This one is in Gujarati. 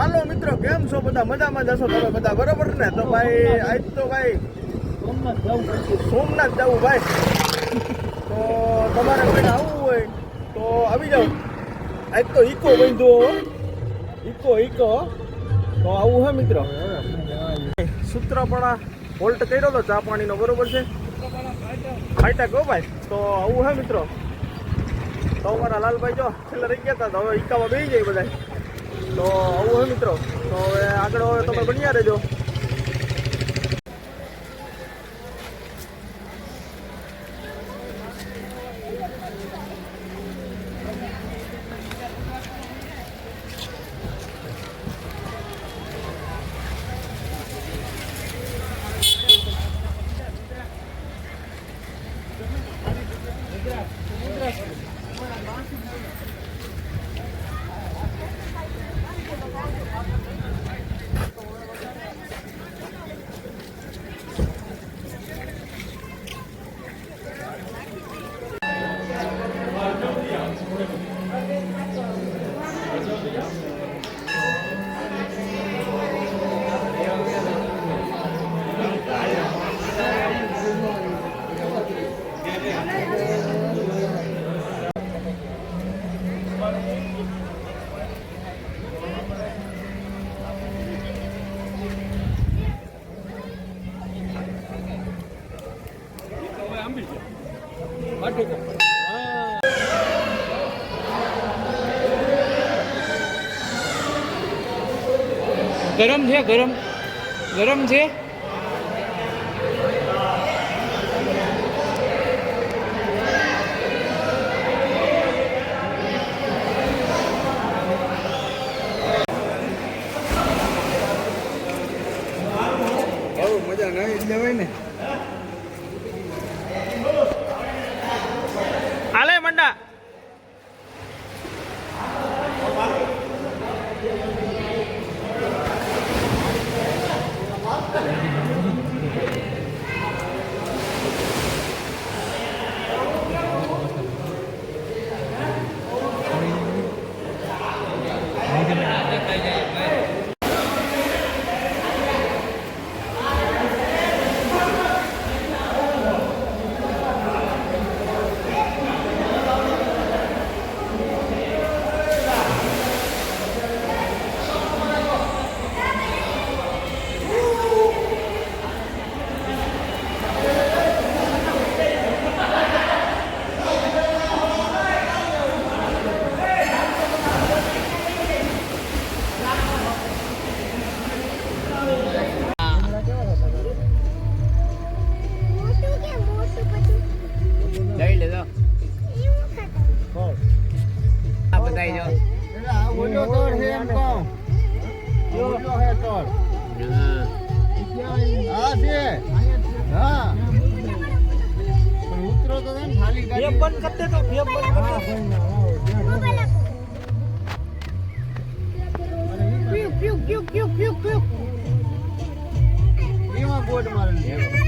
હાલો મિત્રો, કેમ છો બધા? મજામાં જશો તમે બધા, બરોબર ને? તો ભાઈ આજ તો ભાઈ સોમનાથ જવું ભાઈ. તો તમારે કોઈને આવવું હોય તો આવી જાઓ. આજ તો ઈકો બંધો, ઈકો તો આવું હે મિત્રો. સૂત્રાપાડા હોલ્ટ કર્યો તો ચા પાણીનો, બરોબર છે? ફાઈટા કહો ભાઈ. તો આવું હે મિત્રો. તો અમારા લાલભાઈ જો છેલ્લે રહી ગયા હતા, તો હવે ઈકામાં બેસી જાય બધા. તો આવું હે મિત્રો. તો હવે આગળ હવે તમે બન્યા રહેજો. ગરમ છે, ગરમ છે. મજા નહીં લેવાય ને. હાલે મંડા. બોટ મારે